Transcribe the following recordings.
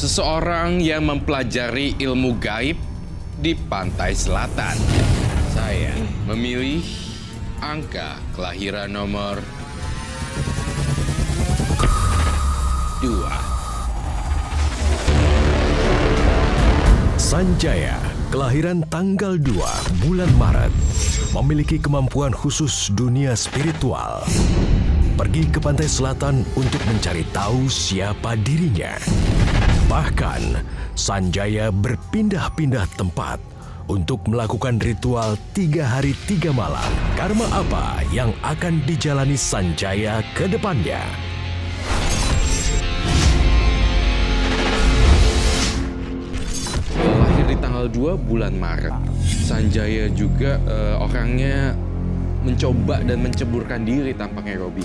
seseorang yang mempelajari ilmu gaib di pantai selatan. Saya memilih angka kelahiran nomor 2. Sanjaya, kelahiran tanggal 2 bulan Maret, memiliki kemampuan khusus dunia spiritual. Pergi ke pantai selatan untuk mencari tahu siapa dirinya. Bahkan, Sanjaya berpindah-pindah tempat untuk melakukan ritual 3 hari 3 malam. Karma apa yang akan dijalani Sanjaya ke depannya? Lahir di tanggal 2 bulan Maret. Sanjaya juga orangnya mencoba dan menceburkan diri tampaknya, Robi.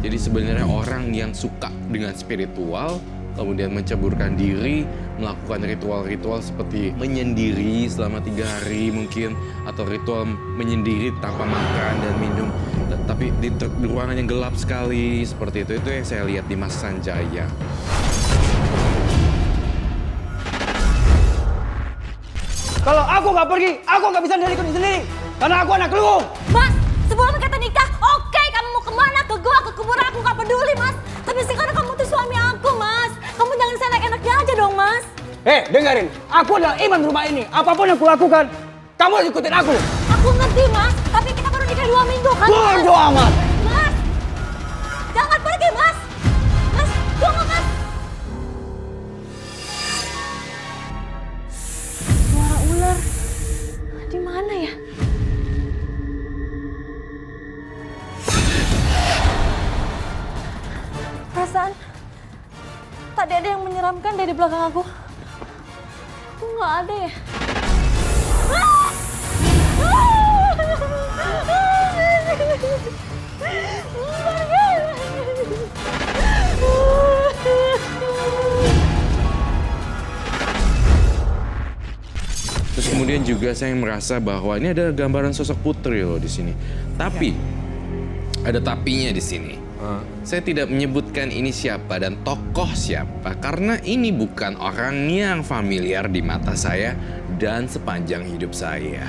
Jadi sebenarnya orang yang suka dengan spiritual, kemudian menceburkan diri, melakukan ritual-ritual seperti menyendiri selama 3 hari mungkin, atau ritual menyendiri tanpa makan dan minum, tapi di ruangan yang gelap sekali seperti itu yang saya lihat di Mas Sanjaya. Kalau aku nggak pergi, aku nggak bisa nyari kuning sendiri. Karena aku anak Luwung. Mas, sebelum kita nikah, oke, kamu mau kemana? Ke gua, ke kuburan, aku nggak peduli, Mas. Tapi sekarang kamu tuh suami aku, Mas. Kamu jangan seenak-enaknya aja dong, Mas. Dengerin. Aku adalah iman rumah ini. Apapun yang kulakukan, kamu harus ikutin aku. Aku ngerti, Mas. Tapi kita baru nikah 2 minggu, kan? Bodo amat. Mas, jangan pergi, Mas. Mas, tunggu, Mas. Suara ular. Di mana ya? Perasaan tadi ada yang menyeramkan dari belakang aku. Kok nggak ada ya? Terus kemudian juga saya merasa bahwa ini ada gambaran sosok putri loh di sini. Tapi ada tapinya di sini. Saya tidak menyebutkan ini siapa dan tokoh siapa karena ini bukan orang yang familiar di mata saya dan sepanjang hidup saya.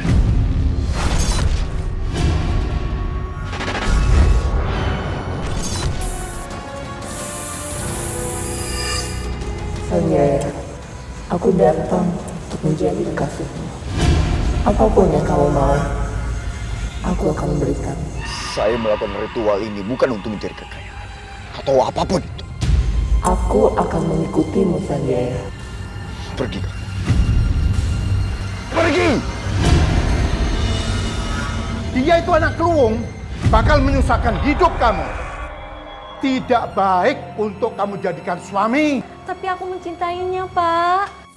Sanjaya, aku datang untuk menjadi kekasihmu. Apapun yang kamu mau, aku akan berikan. Saya melakukan ritual ini bukan untuk mencari kekayaan atau apapun itu. Aku akan mengikutimu, Sanjaya. Pergi kamu. Pergi! Dia itu anak Luwung, bakal menyusahkan hidup kamu. Tidak baik untuk kamu jadikan suami. Tapi aku mencintainya, Pak.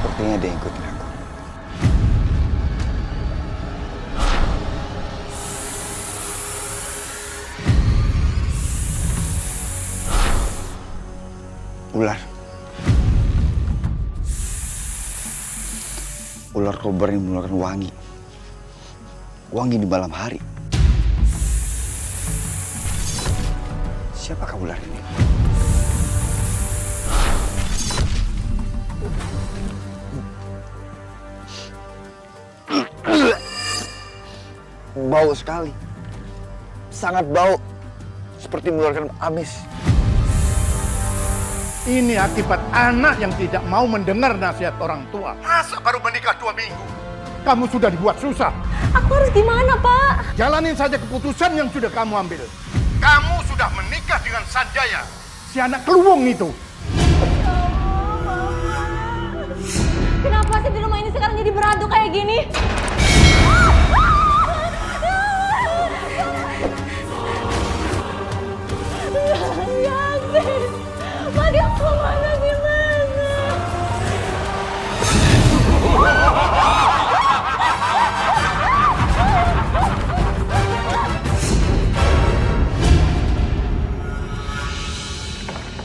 Sepertinya dia ikutin aku. Ular. Ular kobar yang mengeluarkan wangi. Wangi di malam hari. Siapakah ular ini? Bau sekali. Sangat bau. Seperti mengeluarkan amis. Ini akibat anak yang tidak mau mendengar nasihat orang tua. Masa baru menikah 2 minggu? Kamu sudah dibuat susah. Aku harus gimana, Pak? Jalanin saja keputusan yang sudah kamu ambil. Kamu sudah menikah dengan Sanjaya, si anak Luwung itu. Kenapa sih di rumah ini sekarang jadi berantuk kayak gini? Yasin, lagi aku kemana gimana?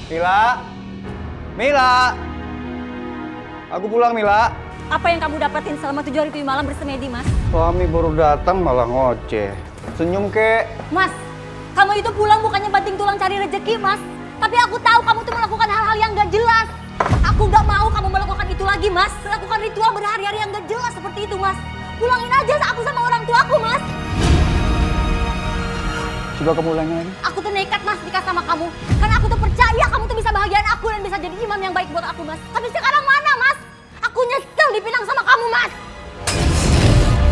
Mila. Mila. Aku pulang, Mila. Apa yang kamu dapetin selama 7 hari 7 malam bersemedi, Mas? Suami baru datang malah ngoceh. Senyum kek. Mas, kamu itu pulang bukannya banting tulang cari rezeki, Mas. Tapi aku tahu kamu tuh melakukan hal-hal yang gak jelas. Aku gak mau kamu melakukan itu lagi, Mas. Melakukan ritual berhari-hari yang gak jelas seperti itu, Mas. Pulangin aja aku sama orang tuaku, Mas. Coba kamu ulangi lagi. Aku tuh nekat, Mas, nikah sama kamu. Karena aku tuh percaya kamu tuh bisa bahagiain aku dan bisa jadi imam yang baik buat aku, Mas. Tapi sekarang mana, Mas? Aku nyesel dipinang sama kamu, Mas.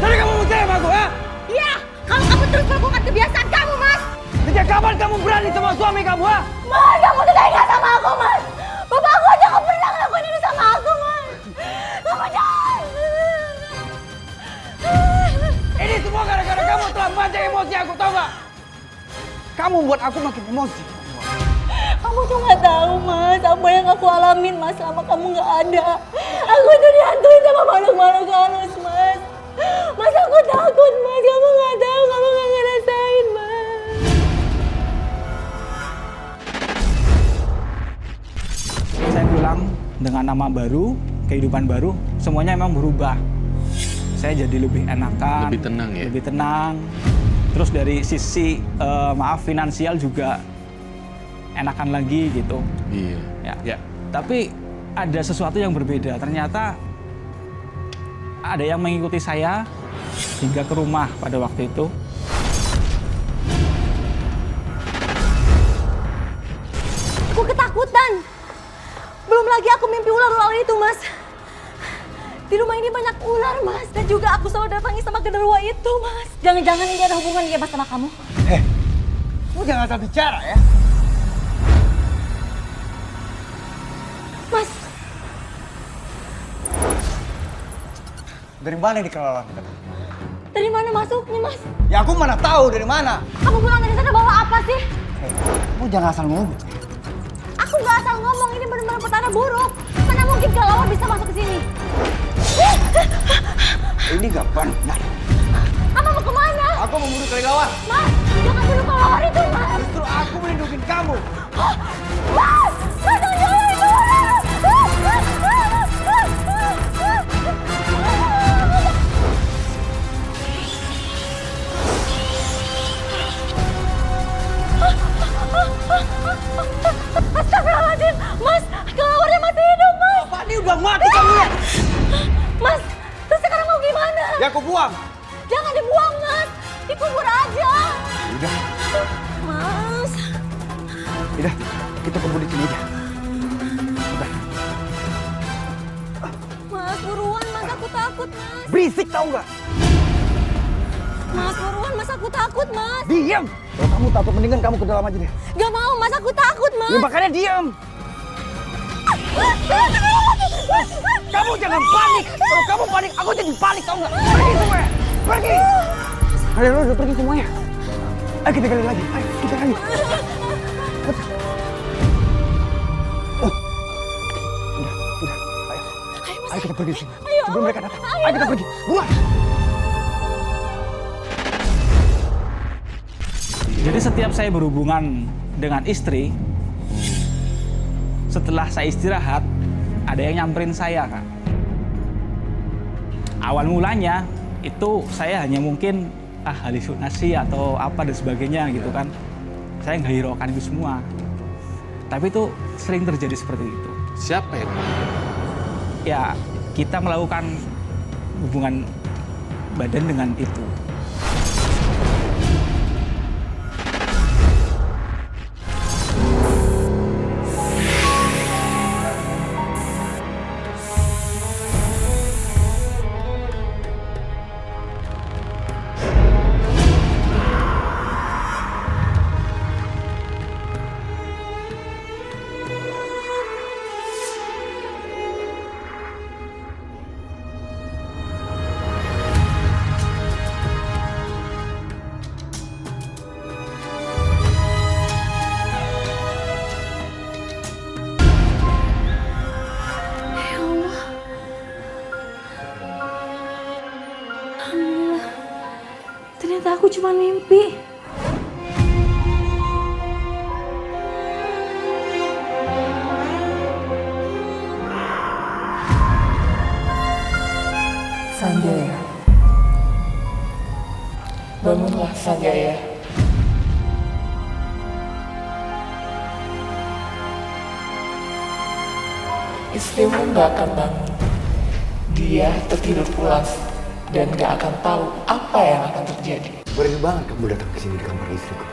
Jadi kamu percaya sama aku, ha? Iya, kalau kamu terus melakukan kebiasaan kamu, Mas. Sejak kapan kamu berani sama suami kamu, ha? Mas, kamu tuh tega sama aku, Mas. Bapakku aja gak pernah ngelakuin ini sama aku, Mas. Kamu jangan. Ini semua gara-gara kamu telah mancing emosi aku, tau gak? Kamu buat aku makin emosi. Kamu tuh gak tahu, Mas, apa yang aku alamin, Mas, selama kamu gak ada. Aku tuh dihantuin sama makhluk-makhluk halus, Mas. Mas, aku takut, Mas. Kamu gak tahu, kamu gak ngerasain, Mas. Saya pulang dengan nama baru, kehidupan baru, semuanya memang berubah. Saya jadi lebih enakan, Lebih tenang ya? lebih tenang. Terus dari sisi finansial juga enakan lagi gitu. Iya. Ya. Tapi ada sesuatu yang berbeda. Ternyata ada yang mengikuti saya hingga ke rumah pada waktu itu. Aku ketakutan. Belum lagi aku mimpi ular-ular itu, Mas. Di rumah ini banyak ular, Mas. Dan juga aku selalu datangi sama genderuwo itu, Mas. Jangan-jangan ini ada hubungan dia, Mas, sama kamu? Kamu jangan asal bicara, ya? Mas, Dari mana ini kelelahan? dari mana masuknya, Mas? Ya aku mana tahu dari mana. Kamu pulang dari sana bawa apa sih? Kamu jangan asal ngomong. Aku nggak asal ngomong, ini benar-benar petanda buruk. Mana mungkin kelelawar bisa masuk ke sini? Ini gak benar. Mama mau kemana? Aku membunuh kelelawar. Mas, jangan bunuh kelelawar itu, Mas. Justru aku melindungi kamu. Mas, jangan itu. Astagfirullahaladzim, Mas, kelelawarnya masih hidup, Mas. Bapak ini udah mati kamu ya? Mas, terus sekarang mau gimana? Ya aku buang. Jangan dibuang, Mas. Dikubur aja. Udah, Mas. udah. Kita kubur di sini aja. Udah. Mas, buruan, Mas. Aku takut, Mas. Berisik tau nggak? Mas, buruan, Mas. Aku takut, Mas. Diam. Kalau kamu takut mendingan kamu ke dalam aja deh. Gak mau, Mas. Aku takut, Mas. Ya makanya diam. Kamu jangan panik. Kalau kamu panik, aku jadi panik tau nggak? Pergi semua. Pergi. Kalian udah pergi semuanya. Ayo kita gali lagi. Ayo kita gali. Udah. Ayo. Ayo kita pergi sini. Sebelum mereka datang. Ayo kita pergi. Buat. Jadi setiap saya berhubungan dengan istri, setelah saya istirahat, ada yang nyamperin saya, Kak. Awal mulanya itu saya hanya mungkin halusinasi atau apa dan sebagainya gitu kan. Saya nggak hiraukan itu semua. Tapi itu sering terjadi seperti itu. Siapa yang Ya, kita melakukan hubungan badan dengan itu. Ya Allah. Alhamdulillah. Ternyata aku cuma mimpi. Sanjaya, Bangunlah Sanjaya. Istrimu gak akan bangun. Dia tertidur pulas dan gak akan tahu apa yang akan terjadi. Berani banget kamu datang ke sini di kamar istriku.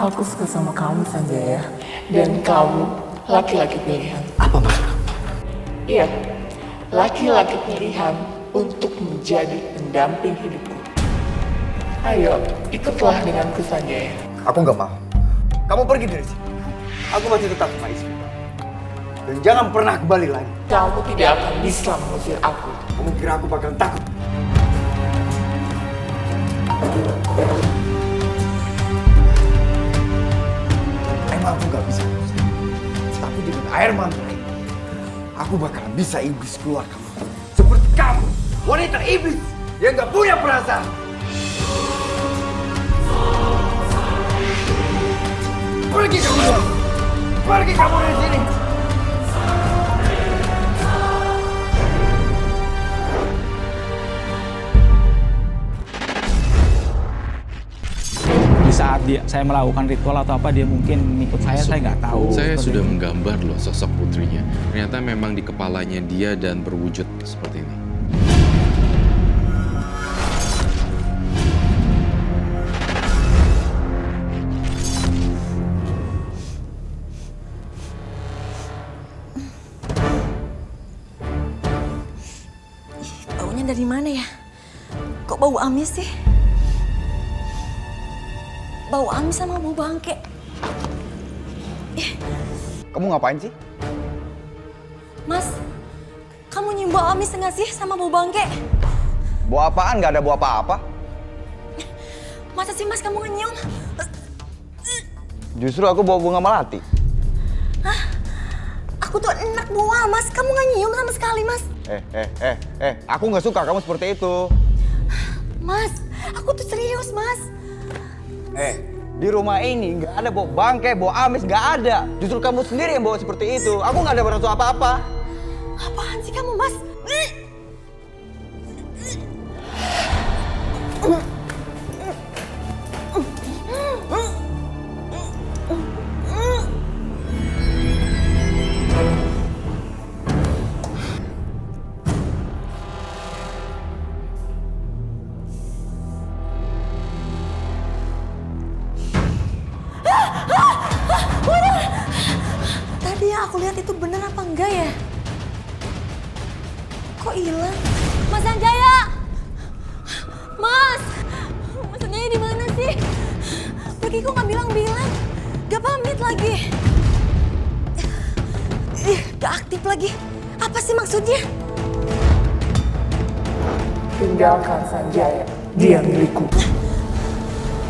Aku suka sama kamu Sanjaya. Dan kamu laki-laki pilihan. Apa maksud kamu? Iya, laki-laki pilihan untuk menjadi pendamping hidupku. Ayo, ikutlah denganku Sanjaya. Aku nggak mau. Kamu pergi dari sini. Aku masih tetap sama istri. Dan jangan pernah kembali lagi. Kamu tidak akan bisa mengusir aku. Kamu kira aku bakal takut? Emang aku nggak bisa mengusir. Tapi dengan air mantra ini, aku bakalan bisa iblis keluar kamu. Seperti kamu, wanita iblis yang nggak punya perasaan. Pergi kamu! Pergi kamu dari sini! Di saat saya melakukan ritual atau apa, dia mungkin ikut saya nggak tahu. Saya Seperti sudah itu. menggambar loh sosok putrinya. Ternyata memang di kepalanya dia dan berwujud seperti ini. Baunya dari mana ya? Kok bau amis sih? Bau amis sama bau bangke. Kamu ngapain sih? Mas, kamu nyium bau amis nggak sih sama bau bangke? Bawa apaan? Gak ada bawa apa-apa. Masa sih mas kamu nyium? Justru aku bawa bunga melati. Aku tuh enak buah mas, kamu nggak nyium sama sekali mas. Aku nggak suka kamu seperti itu. Mas, aku tuh serius mas. Di rumah ini nggak ada bawa bangkai, bawa amis, nggak ada. Justru kamu sendiri yang bawa seperti itu. Aku nggak ada berasa apa-apa. Apaan sih kamu mas? Tadi yang aku lihat itu bener apa enggak ya? Kok hilang? Mas Sanjaya! Mas! Mas Sanjaya di mana sih? Pergi kok nggak bilang-bilang? Gak pamit lagi. Gak aktif lagi. Apa sih maksudnya? Tinggalkan Sanjaya. Dia milikku.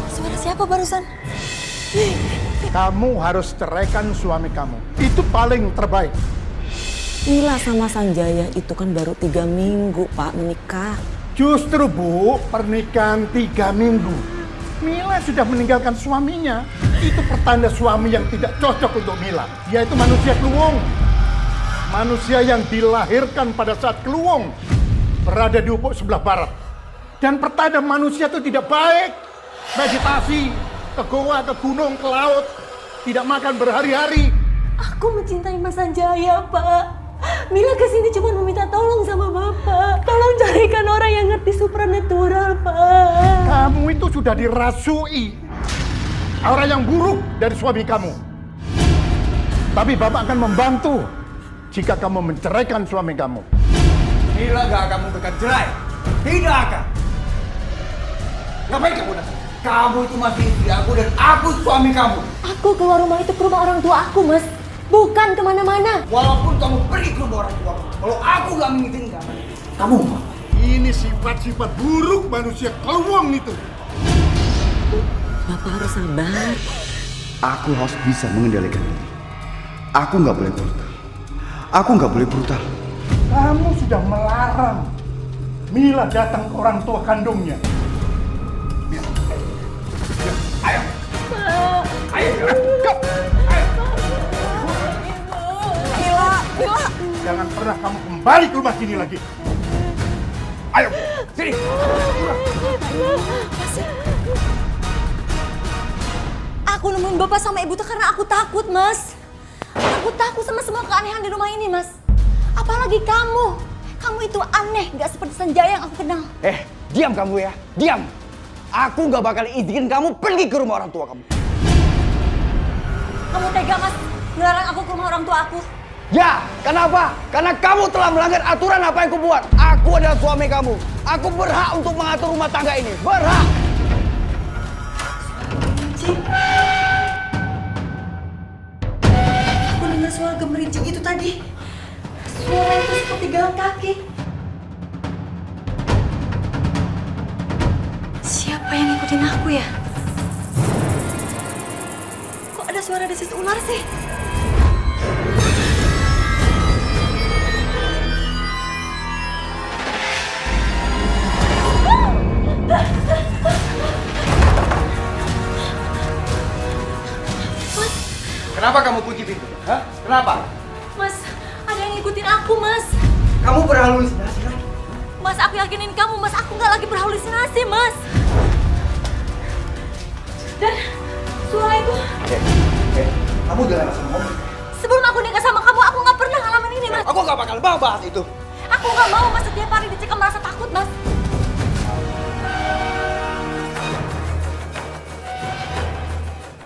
Suara siapa barusan? Kamu harus ceraikan suami kamu. Itu paling terbaik. Mila sama Sanjaya itu kan baru 3 minggu, Pak, menikah. Justru, Bu, pernikahan 3 minggu. Mila sudah meninggalkan suaminya. Itu pertanda suami yang tidak cocok untuk Mila. Dia itu manusia keluung. Manusia yang dilahirkan pada saat keluung berada di ufuk sebelah barat. Dan pertanda manusia itu tidak baik. Meditasi, ke goa, ke gunung, ke laut. Tidak makan berhari-hari. Aku mencintai Mas Sanjaya, Pak. Mila kesini cuma meminta tolong sama Bapak. Tolong carikan orang yang ngerti supranatural, Pak. Kamu itu sudah dirasui aura yang buruk dari suami kamu. Tapi Bapak akan membantu jika kamu menceraikan suami kamu. Mila gak akan memberikan cerai. Tidak akan. Ngapain kamu datang? Kamu itu masih istri aku dan aku suami kamu. Aku keluar rumah itu ke rumah orang tua aku, Mas. Bukan kemana-mana. Walaupun kamu pergi ke rumah orang tua, kalau aku gak mengizinkan, kamu mau. Ini sifat-sifat buruk manusia keluang itu. Bapak harus sabar. Aku harus bisa mengendalikan ini. Aku nggak boleh brutal. Aku nggak boleh brutal. Kamu sudah melarang Mila datang ke orang tua kandungnya. Mila, ayo. Ayo. Mila. Jangan pernah kamu kembali ke rumah sini lagi. Ayo, sini. Mas, bapak sama ibu tuh karena aku takut, Mas. Aku takut sama semua keanehan di rumah ini, Mas. Apalagi kamu. Kamu itu aneh, gak seperti Sanjaya yang aku kenal. Diam kamu ya, diam. Aku gak bakal izinin kamu pergi ke rumah orang tua kamu. Kamu tega, Mas, melarang aku ke rumah orang tua aku. Ya, kenapa? Karena kamu telah melanggar aturan apa yang kubuat. Aku adalah suami kamu. Aku berhak untuk mengatur rumah tangga ini. Berhak. Aku dengar suara gemerincing itu tadi. Suara itu seperti jalan kaki. Siapa yang ngikutin aku ya? Kok ada suara desis ular sih? Kenapa kamu kunci pintu? Hah? Kenapa? Mas, ada yang ngikutin aku, Mas. Kamu berhalusinasi lagi? Mas, aku yakinin kamu, Mas. Aku nggak lagi berhalusinasi, Mas. Dan suara itu... Kamu udah langsung ngomong. Sebelum aku nikah sama kamu, aku nggak pernah ngalamin ini, Mas. Aku gak bakal bahas itu. Aku nggak mau, Mas. Setiap hari dicekam merasa takut, Mas.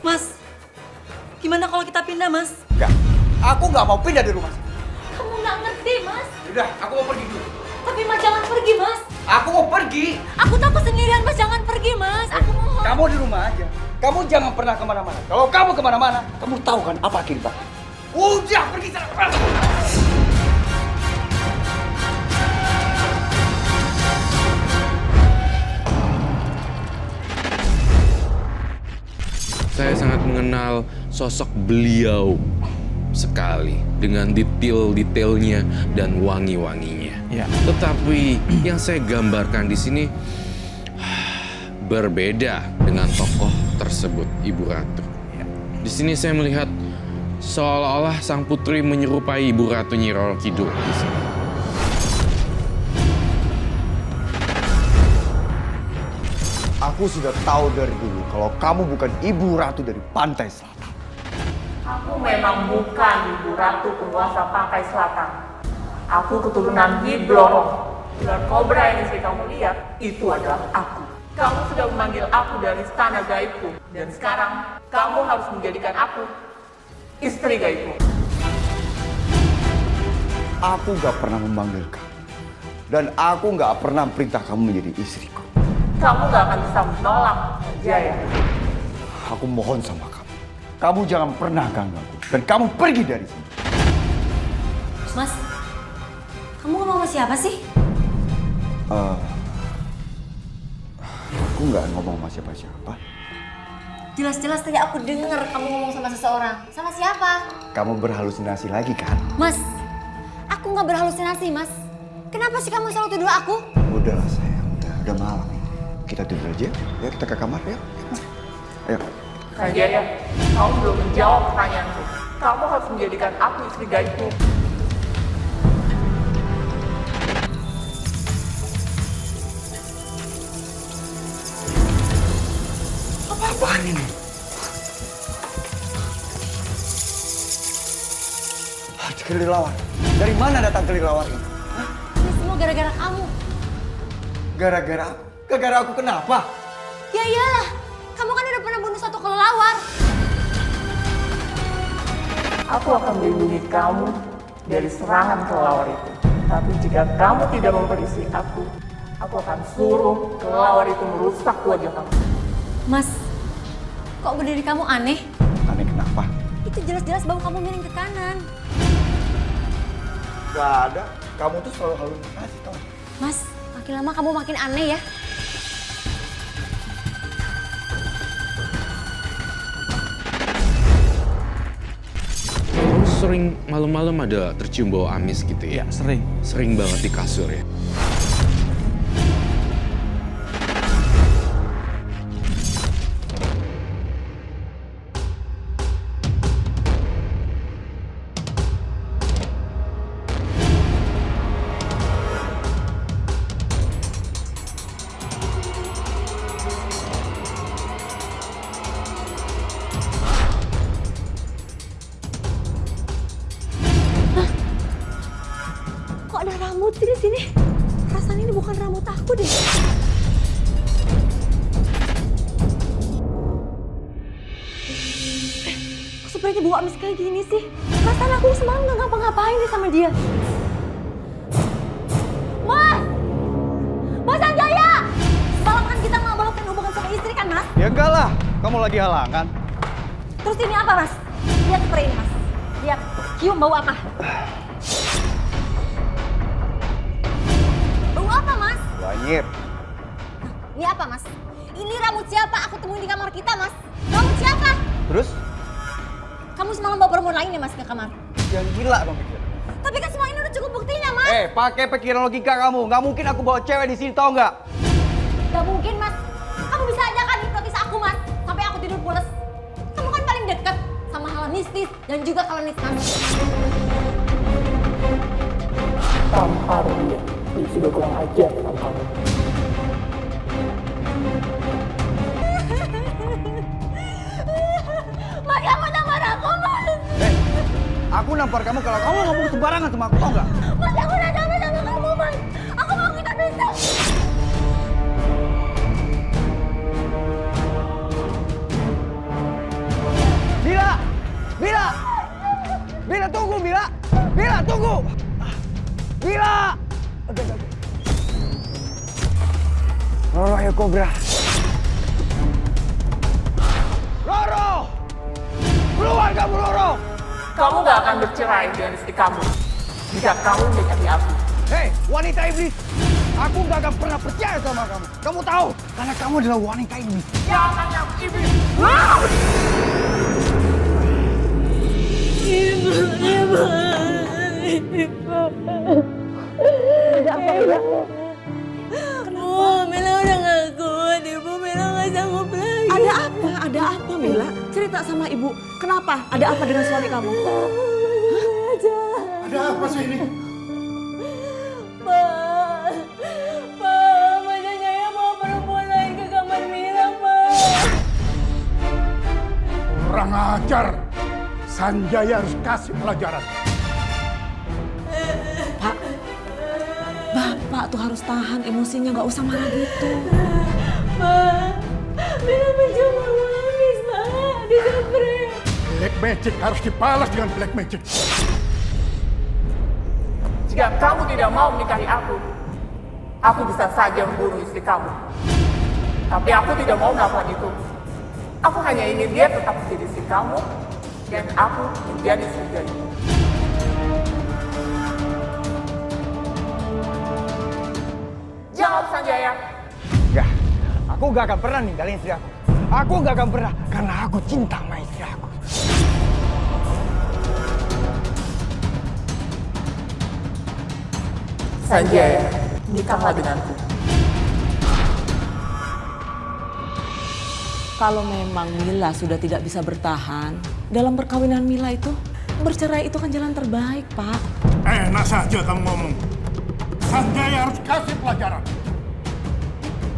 Mas, gimana kalau kita pindah, Mas? Enggak. Aku gak mau pindah di rumah. Kamu nggak ngerti, Mas. Udah, aku mau pergi dulu. Tapi Mas jangan pergi, Mas. Aku mau pergi. Aku takut sendirian, Mas. Jangan pergi, Mas. Aku mohon. Kamu di rumah aja. Kamu jangan pernah kemana-mana. Kalau kamu kemana-mana, kamu tahu kan apa akibat. Udah, pergi sana. Saya sangat mengenal sosok beliau sekali dengan detail-detailnya dan wangi-wanginya. Ya. Tetapi yang saya gambarkan di sini berbeda dengan tokoh tersebut, Ibu Ratu. Di sini saya melihat seolah-olah sang putri menyerupai Ibu Ratu Nyi Roro Kidul di sini. Aku sudah tahu dari dulu kalau kamu bukan ibu ratu dari pantai selatan. Aku memang bukan ibu ratu penguasa pantai selatan. Aku keturunan Gibloro. Ular kobra yang istri kamu lihat, itu adalah aku. Kamu sudah memanggil aku dari istana gaibku. Dan sekarang, kamu harus menjadikan aku istri gaibku. Aku gak pernah memanggil kamu. Dan aku gak pernah perintah kamu menjadi istriku. Kamu gak akan bisa menolak, Jaya. Aku mohon sama kamu. Kamu jangan pernah ganggu aku. Dan kamu pergi dari sini. Mas, kamu ngomong sama siapa sih? Aku gak ngomong sama siapa-siapa. Jelas-jelas tadi aku dengar kamu ngomong sama seseorang. Sama siapa? Kamu berhalusinasi lagi kan? Mas, aku nggak berhalusinasi, Mas. Kenapa sih kamu selalu tuduh aku? Udahlah sayang, udah malam ini. Kita tidur aja, ya kita ke kamar ya. Ayo. Jaya, kamu belum menjawab pertanyaanku. Kamu harus menjadikan aku istri gaibku. Apaan ini? Kelelawar. Dari mana datang kelelawar ini? Ini semua gara-gara kamu. Gara-gara aku? Gara-gara aku kenapa? Ya iyalah, kamu kan udah pernah bunuh satu kelelawar. Aku akan melindungi kamu dari serangan kelelawar itu. Tapi jika kamu tidak memperisi aku akan suruh kelelawar itu merusak wajah kamu. Mas, kok berdiri kamu aneh? Aneh kenapa? Itu jelas-jelas bau kamu miring ke kanan. Gak ada. Kamu tuh selalu halusinasi tau. Mas, makin lama kamu makin aneh ya. Kamu sering malam-malam ada tercium bau amis gitu ya? Ya, sering. Sering banget di kasur ya? Sini. Rasanya ini bukan rambut aku deh. Kok sepertinya bau amis kayak gini sih? Perasaan aku semalam nggak ngapa-ngapain nih sama dia. Mas! Mas Sanjaya! Semalam kan kita melakukan hubungan sama istri kan, Mas? Ya enggak lah, kamu lagi halangan. Terus ini apa, Mas? Lihat spray ini, Mas. Lihat, cium bau apa? Bau apa, Mas? Wanyir. Ini apa, Mas? Ini rambut siapa? Aku temuin di kamar kita, Mas. Rambut siapa? Terus? Kamu semalam bawa perempuan lain ya, Mas, ke kamar? Yang gila kamu pikir. Tapi kan semua ini udah cukup buktinya, Mas. Pakai pikiran logika kamu. Nggak mungkin aku bawa cewek di sini, tau nggak? Gak mungkin, Mas. Kamu bisa aja kan hipnotis aku, Mas. Sampai aku tidur pules. Kamu kan paling dekat sama hal mistis dan juga kalanis kami. Tampar dia. Dia sudah kurang ajar sama kamu. Mas, kamu nampar aku, Mas. Aku nampar kamu kalau kamu ngomong sembarangan sama aku, tau nggak? Mas, aku udah capek sama kamu, Mas. Aku mau kita bisa. Bila tunggu, Bila! Bila tunggu! Bila! Roro, ayo Kobra. Roro! Keluar kamu, Roro! Kamu gak akan bercerai dengan istri kamu jika kamu mendekati aku. Hei, wanita iblis! Aku gak akan pernah percaya sama kamu. Kamu tahu, karena kamu adalah wanita iblis. Jangan yang iblis! Kenapa? Mila udah gak kuat, Ibu. Mila gak sanggup lagi. Ada apa, Mila? Cerita sama Ibu. Kenapa? Ada apa dengan suami kamu? Ada apa sih ini? Pak, Mas Sanjaya bawa perempuan lain ke kamar Mila, Pak. Kurang ajar. Sanjaya harus kasih pelajaran. Pak, Bapak tuh harus tahan emosinya, nggak usah marah gitu. Pak, Mila mencoba menangis, Pak. Dispray. Black magic harus dibalas dengan black magic. Jika kamu tidak mau menikahi aku bisa saja membunuh istri kamu. Tapi aku tidak mau melakukan itu. Aku hanya ingin dia tetap menjadi istri kamu, dan aku menjadi istri dia. Jawab, Sanjaya. Enggak, aku gak akan pernah ninggalin istri aku. Aku gak akan pernah, karena aku cinta sama istri aku. Sanjaya, nikahlah denganku. Kalau memang Mila sudah tidak bisa bertahan, dalam perkawinan Mila itu, bercerai itu kan jalan terbaik, Pak. Enak saja kamu ngomong. Sanjaya harus kasih pelajaran.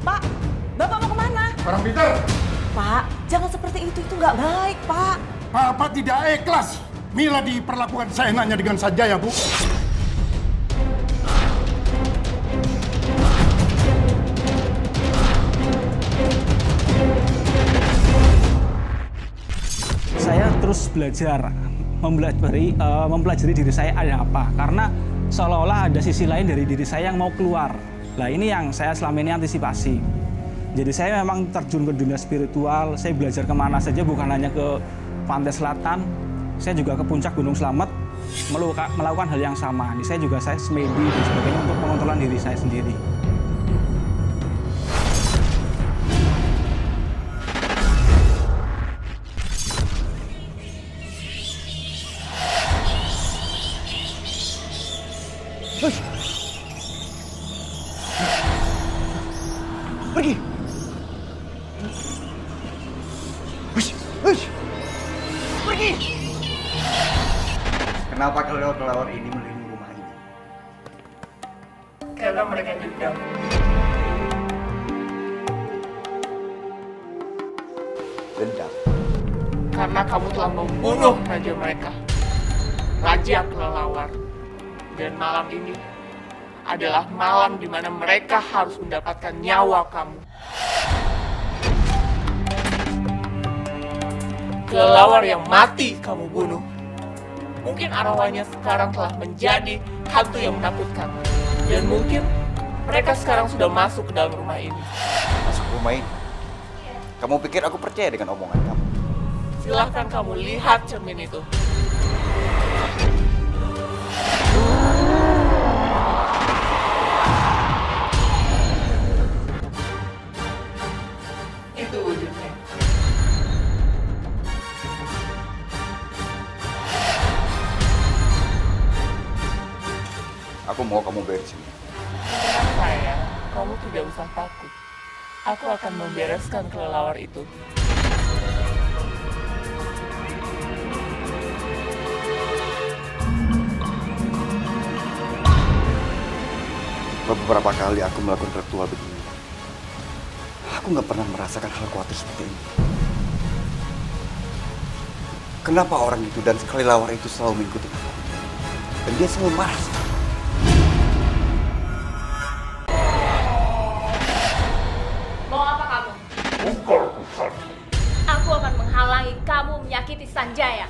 Pak, Bapak mau kemana? Orang Peter, Pak, jangan seperti itu nggak baik, Pak. Papa tidak ikhlas. Mila diperlakukan seenaknya dengan Sanjaya, Bu. Saya terus belajar, mempelajari diri saya ada apa. Karena seolah-olah ada sisi lain dari diri saya yang mau keluar. Nah ini yang saya selama ini antisipasi. Jadi saya memang terjun ke dunia spiritual, saya belajar kemana saja, bukan hanya ke pantai selatan. Saya juga ke puncak Gunung Slamet, melakukan hal yang sama. Saya juga semedi dan sebagainya untuk pengontrolan diri saya sendiri. Pergi! Hush! Pergi! Kenapa kelelawar ini melindungi rumah ini? Karena mereka dendam. Dendam. Karena kamu telah membunuh raja mereka. Raja kelelawar. Dan malam ini, adalah malam di mana mereka harus mendapatkan nyawa kamu. Kelelawar yang mati kamu bunuh. Mungkin arwahnya sekarang telah menjadi hantu yang menakutkan. Dan mungkin mereka sekarang sudah masuk ke dalam rumah ini. Masuk rumah ini? Kamu pikir aku percaya dengan omongan kamu? Silahkan kamu lihat cermin itu. Itu wujudnya. Aku mau kamu beresin. Tenang sayang, kamu tidak usah takut. Aku akan membereskan kelelawar itu. Beberapa kali aku melakukan ritual begini. Aku nggak pernah merasakan hal khawatir seperti ini. Kenapa orang itu dan kelelawar itu selalu mengikuti aku? Dan dia selalu marah. Mau apa kamu? Aku akan menghalangi kamu menyakiti Sanjaya.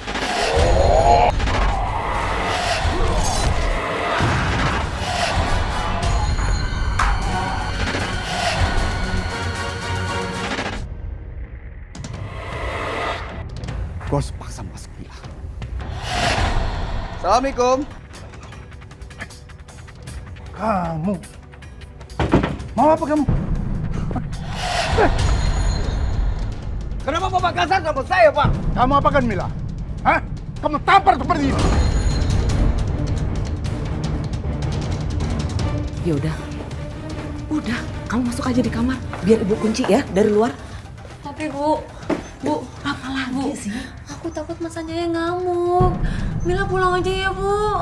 Kau harus paksa masuk villa. Assalamualaikum. Kamu. Mau apa kamu? Kenapa Bapak kasar sama saya, Pak? Kamu apakan Mila? Hah? Kamu tampar seperti ini? Ya udah, kamu masuk aja di kamar. Biar ibu kunci ya dari luar. Tapi Bu, Apa lagi sih? aku takut Mas Sanjaya ngamuk. Mila pulang aja ya Bu.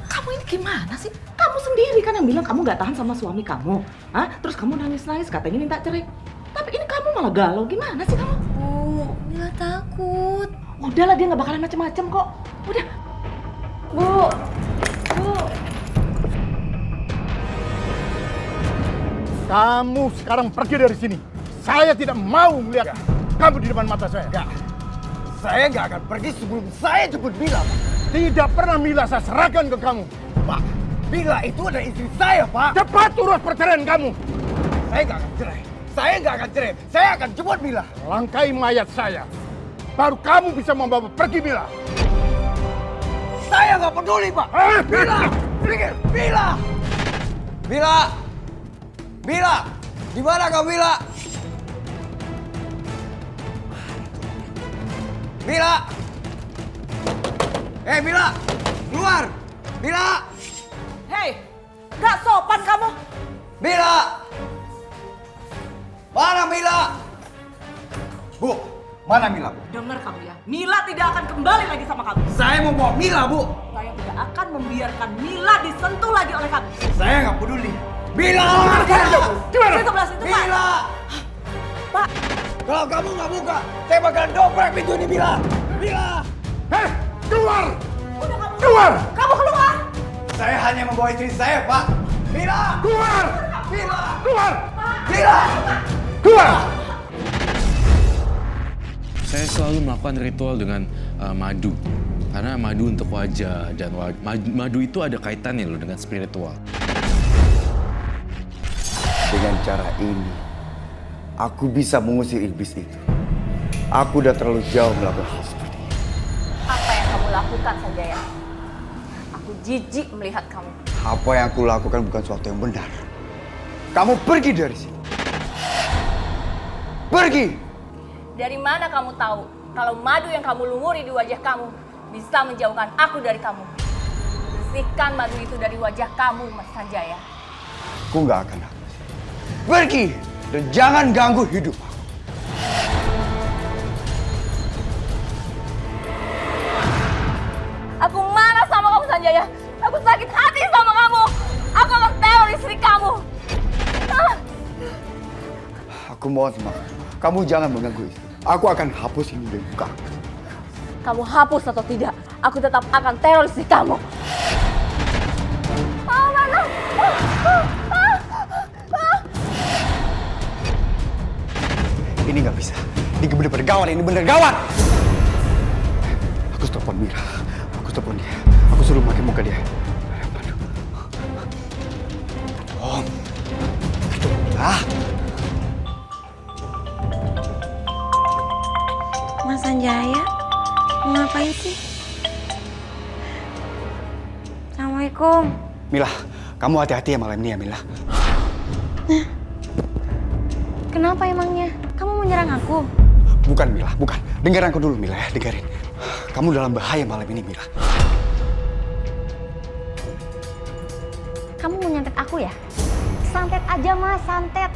Kamu ini gimana sih? Kamu sendiri kan yang bilang kamu gak tahan sama suami kamu. Hah? Terus kamu nangis-nangis katanya minta cerai. Tapi ini kamu malah galau. Gimana sih kamu? Bu, Mila takut. Udahlah, dia gak bakalan macem-macem kok. Udah. Bu. Kamu sekarang pergi dari sini. Saya tidak mau melihat kamu di depan mata saya. Saya nggak akan pergi sebelum saya jemput Mila, Pak. Tidak pernah Mila saya serahkan ke kamu. Pak, Mila itu adalah istri saya, Pak. Cepat urus perceraian kamu. Saya nggak akan cerai. Saya nggak akan cerai. Saya akan jemput Mila. Langkai mayat saya. Baru kamu bisa membawa pergi Mila. Saya nggak peduli, Pak. Mila! Pikir, Mila! Mila! Mila! Di mana kau, Mila? Mila! Mila! Keluar! Mila! Hei, gak sopan kamu. Mila! Mana Mila? Bu, mana Mila, Bu? Dengar kamu ya, Mila tidak akan kembali lagi sama kamu. Saya mau bawa Mila, Bu. Saya tidak akan membiarkan Mila disentuh lagi oleh kamu. Saya nggak peduli. Mila! Gimana? Di sebelah situ, Pak. Mila! Pak, Kalau kamu nggak buka, saya bakalan dobrak pintu ini, Mila! Mila! Hei, keluar! udah kamu Keluar! Kamu keluar. Saya hanya membawa istri saya, Pak. Mila! Keluar! Mila! Keluar! Mila! Keluar! Saya selalu melakukan ritual dengan madu. Karena madu untuk wajah dan madu itu ada kaitannya loh dengan spiritual. Dengan cara ini, aku bisa mengusir iblis itu. Aku udah terlalu jauh melakukan hal seperti ini. Apa yang kamu lakukan, Sanjaya? Aku jijik melihat kamu. Apa yang aku lakukan bukan suatu yang benar. Kamu pergi dari sini. Pergi! Dari mana kamu tahu kalau madu yang kamu lumuri di wajah kamu bisa menjauhkan aku dari kamu? Bersihkan madu itu dari wajah kamu, Mas Sanjaya. Aku nggak akan hapus. Pergi! Dan jangan ganggu hidup aku. Aku marah sama kamu, Sanjaya. Aku sakit hati sama kamu. Aku akan teror istri kamu. Aku mohon sama kamu. Kamu jangan mengganggu istri. Aku akan hapus ini dari muka. Kamu hapus atau tidak, aku tetap akan teror istri kamu. Oh, mana? Ini nggak bisa. Ini bener-bener gawat, ini bener gawat. Aku telepon Mira. Aku telepon dia. Aku suruh pakai muka dia. Oh. Itu Mira. Mas Sanjaya, mau ngapain sih? Assalamualaikum. Mila, kamu hati-hati ya malam ini ya Mila. Kenapa emangnya? Kamu mau nyerang aku? Bukan Mila, bukan. Dengar aku dulu Mila ya, dengerin. Kamu dalam bahaya malam ini Mila. Kamu mau nyantet aku ya? Santet aja mas, santet.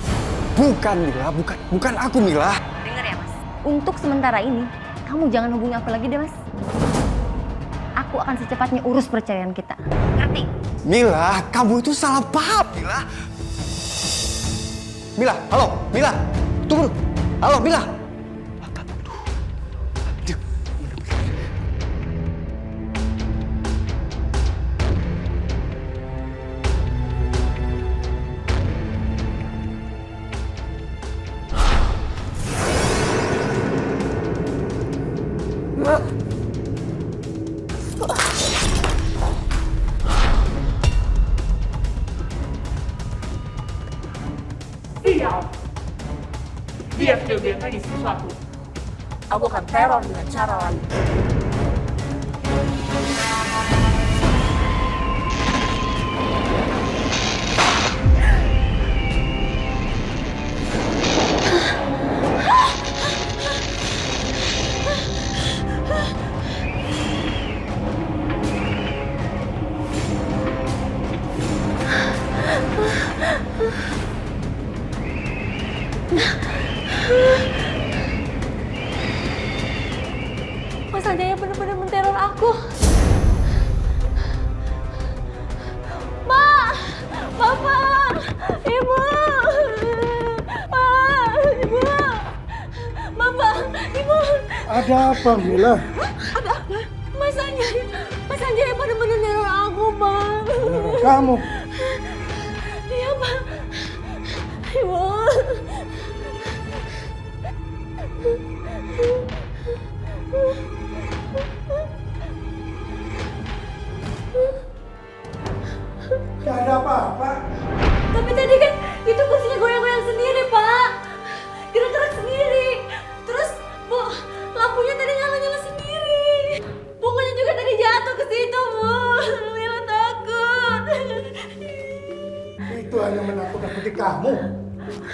Bukan Mila, bukan aku Mila. Dengar ya mas, untuk sementara ini, kamu jangan hubungi aku lagi deh mas. Aku akan secepatnya urus perceraian kita. Ngerti? Mila, kamu itu salah paham Mila. Mila, halo, Mila. Tunggu. Halo, Mila. Diam. Dia sudah bilang sesuatu. Aku akan teror dengan cara lain. Mas Sanjaya benar-benar menteror aku. Pak! Bapak! Ibu! Pak! Ibu! Bapak! Ibu! Ada apa, Mila? Ada apa? Mas Sanjaya benar-benar neror aku, Pak. Kamu. Iya, Pak. Ibu. Gak ada apa-apa. Tapi tadi kan itu kursinya goyang-goyang sendiri, Pak. Gerak-gerak sendiri. Terus, Bu, lampunya tadi nyala-nyala sendiri. Bunganya juga tadi jatuh ke situ, Bu. Mila takut. Itu hanya menakut-nakuti kamu.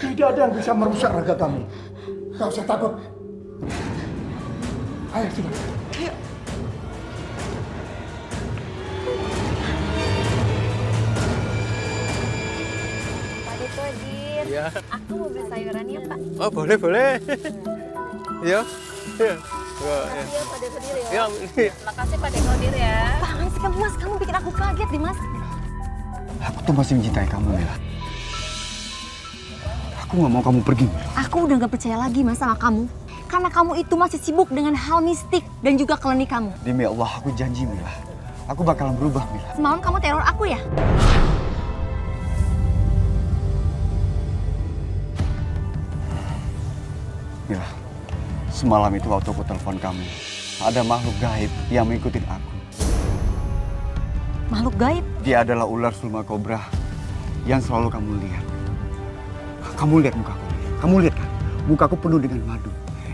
Tidak ada yang bisa merusak raga kamu. Gak usah takut. Ayo, sudah. Ayo. Pak Ditodir, aku mau beli sayuran ya, Pak. Oh, boleh. Iya. Iya. Makasih ya, Pak Ditodir ya. Iya. Makasih, Pak Ditodir ya. Apaan sih kamu, Mas? Kamu bikin aku kaget nih, Mas. Aku tuh masih mencintai kamu Mila. Aku nggak mau kamu pergi Mila. Aku udah gak percaya lagi, Mas, sama kamu. Karena kamu itu masih sibuk dengan hal mistik dan juga klinik kamu. Demi Allah, aku janji Mila. Aku bakalan berubah Mila. Semalam kamu teror aku ya? Mila, semalam itu waktu aku telepon kamu, ada makhluk gaib yang mengikutin aku. Makhluk gaib? Dia adalah ular sulma kobra yang selalu kamu lihat. Kamu lihat mukaku, kamu lihat kan? Mukaku penuh dengan madu.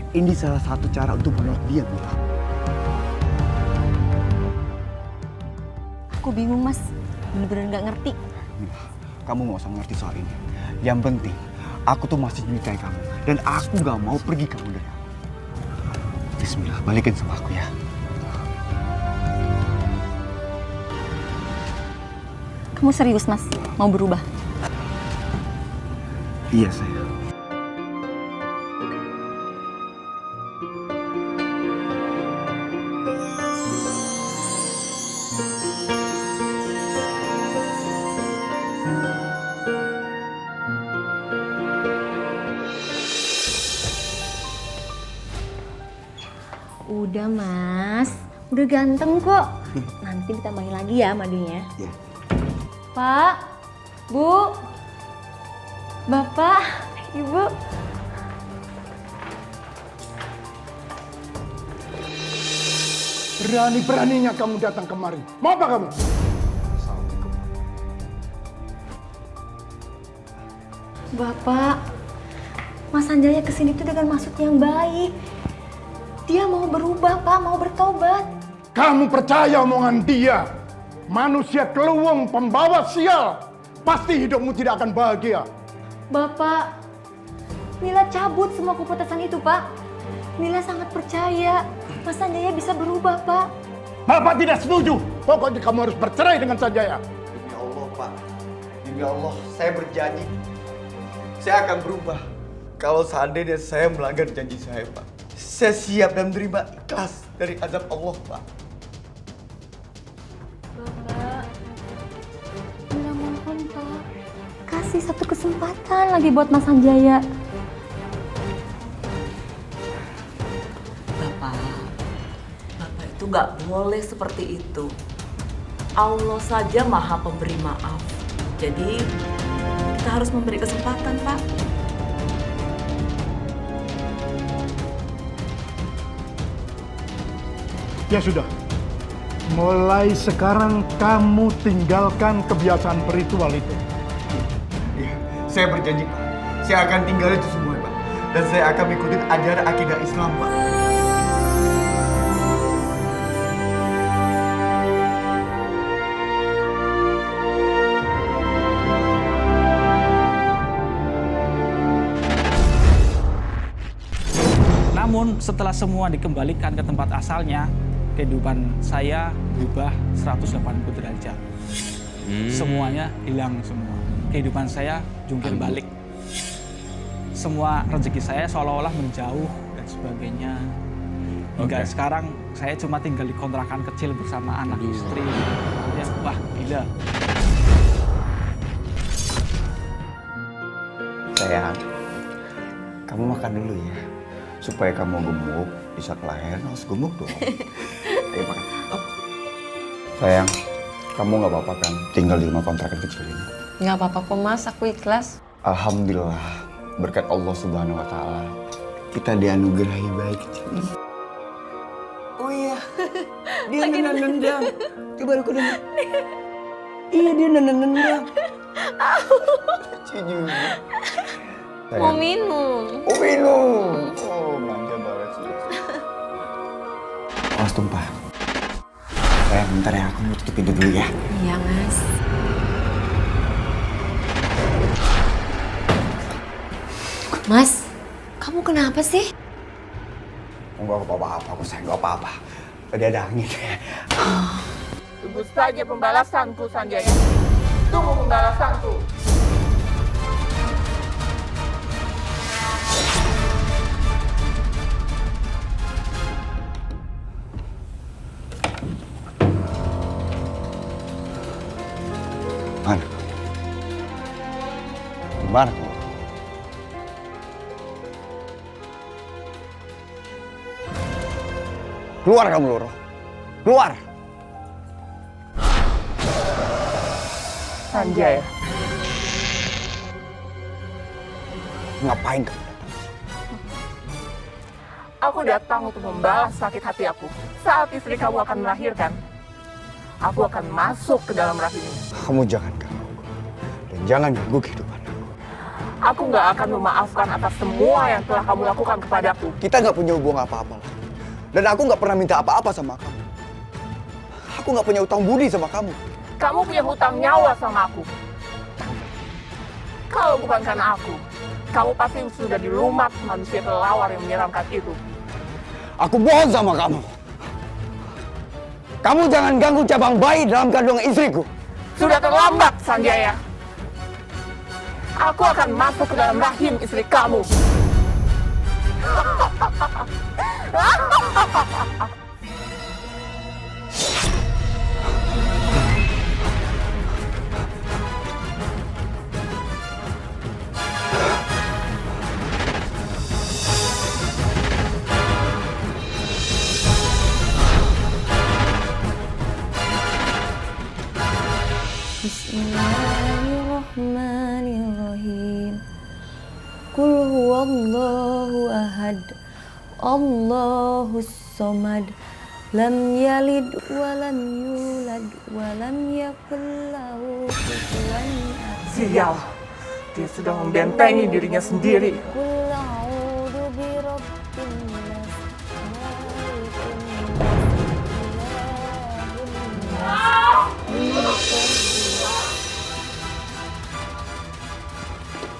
Ini salah satu cara untuk menolak dia, Mila. Aku bingung, Mas. Bener-bener gak ngerti. Mila, kamu nggak usah ngerti soal ini. Yang penting, aku tuh masih mencintai kamu. Dan aku gak mau pergi kamu dari aku. Bismillah, balikin sama aku ya. Kamu serius, Mas? Mau berubah? Iya, sayang. Udah, Mas. Udah ganteng kok. Nanti ditambahin lagi ya madunya. Iya. Pak, Bu, Bapak, Ibu. Berani-beraninya kamu datang kemari. Mau apa kamu? Bapak, Mas Sanjaya kesini tuh dengan maksud yang baik. Dia mau berubah, Pak, mau bertobat. Kamu percaya omongan dia? Manusia keluwung pembawa sial. Pasti hidupmu tidak akan bahagia. Bapak, Mila cabut semua keputusan itu, Pak. Mila sangat percaya Mas Sanjaya bisa berubah, Pak. Bapak tidak setuju. Pokoknya kamu harus bercerai dengan Sanjaya. Demi Allah, Pak. Demi Allah, saya berjanji. Saya akan berubah. Kalau seandainya saya melanggar janji saya, Pak. Saya siap dan menerima ikhlas dari azab Allah, Pak. Bapak, Mila mohon, Pak. Kasih satu kesempatan lagi buat Mas Sanjaya. Bapak itu nggak boleh seperti itu. Allah saja maha pemberi maaf. Jadi kita harus memberi kesempatan, Pak. Ya sudah. Mulai sekarang kamu tinggalkan kebiasaan ritual itu. Iya, saya berjanji, Pak. Saya akan tinggal itu semua, Pak. Dan saya akan mengikuti ajaran akidah Islam, Pak. Namun setelah semua dikembalikan ke tempat asalnya, kehidupan saya berubah 180 derajat. Semuanya hilang semua. Kehidupan saya jungkir balik. Semua rezeki saya seolah-olah menjauh dan sebagainya. Hingga sekarang saya cuma tinggal di kontrakan kecil bersama anak istri. Ya, wah gila. Sayang, kamu makan dulu ya. Supaya kamu gemuk, bisa kelahiran harus gemuk dong. Ayo makan. Sayang, kamu nggak apa-apa kan tinggal di rumah kontrakan kecil ini? Nggak apa-apa kok Mas, aku ikhlas. Alhamdulillah, berkat Allah Subhanahu Wa Taala, kita dianugerahi baik kecil ini. Oh iya, dia nendang. Coba aku nendang. Iya, dia nendang. Cium. Mau minum. Oh minum. Oh manja banget sih. Awas tumpah. Bentar ya, aku mau tutup pintu dulu ya. Iya Mas. Mas, kamu kenapa sih? Enggak apa-apa, aku sayang enggak apa-apa. Tadi ada angin. Tunggu saja pembalasanku, Sanjaya. Tunggu pembalasanku. Mana? Gimana kamu? Keluar kamu, Loro. Keluar! Sanjaya. Ngapain kamu? Aku datang untuk membalas sakit hati aku. Saat istri kamu akan melahirkan, aku akan masuk ke dalam rahimmu. Kamu jangan ganggu. Dan jangan ganggu kehidupan aku. Aku nggak akan memaafkan atas semua yang telah kamu lakukan kepadaku. Kita nggak punya hubungan apa-apa lagi. Dan aku nggak pernah minta apa-apa sama kamu. Aku nggak punya utang budi sama kamu. Kamu punya hutang nyawa sama aku. Kalau bukan karena aku, kamu pasti sudah dilumat manusia kelelawar yang menyeramkan itu. Aku bohong sama kamu. Kamu jangan ganggu cabang bayi dalam kandungan istriku. Sudah terlambat, Sanjaya. Aku akan masuk ke dalam rahim istri kamu. Bismillahirrahmanirrahim. Qul huwallahu ahad. Allahus samad. lam yalid wa lam yulad wa lam yakul lahu kufuwan ahad. Sial, dia sudah membentengi dirinya sendiri. Qul a'udzu birabbin nas, malikin nas, ilahin nas,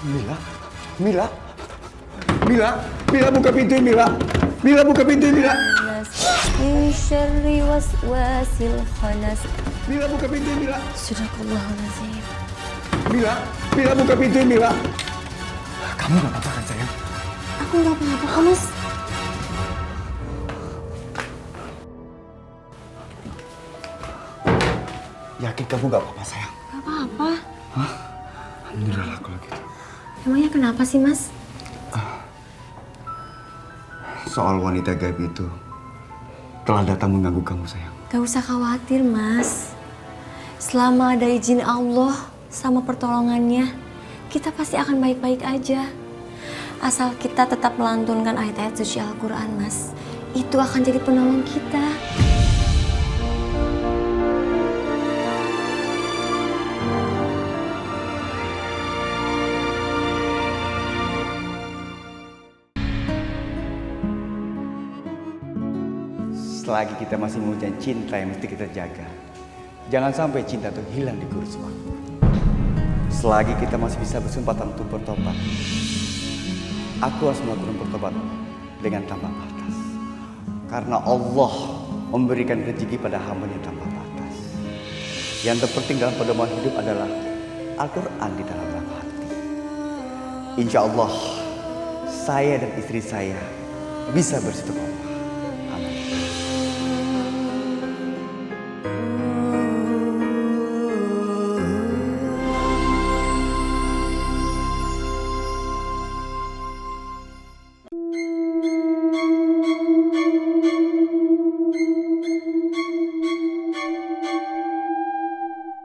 Mila, Mila, Mila, Mila buka pintu Mila, Mila buka pintu Mila, min syarri waswasil khannas. Mila buka pintu Mila, Sadaqallahul azim. Mila, Mila buka pintu Mila. Kamu nggak apa-apa kan sayang? Aku nggak apa-apa kok, Mas. Yakin kamu nggak apa-apa sayang? Nggak apa-apa. Alhamdulillah kalau gitu. Emangnya kenapa sih, Mas? Soal wanita gaib itu telah datang mengganggu kamu sayang. Gak usah khawatir, Mas. Selama ada izin Allah sama pertolongannya, kita pasti akan baik-baik aja. Asal kita tetap melantunkan ayat-ayat suci Al-Quran, Mas. Itu akan jadi penolong kita. Selagi kita masih mempunyai cinta yang mesti kita jaga, jangan sampai cinta itu hilang di kurus waktu. Selagi kita masih bisa bersumpatan untuk bertobat, aku harus melakukan bertobat dengan tanpa batas. Karena Allah memberikan rezeki pada hamba-Nya tanpa batas. Yang terpenting dalam pedoman hidup adalah Al-Quran di dalam hati. Insya Allah, saya dan istri saya bisa beristiqomah. Amin.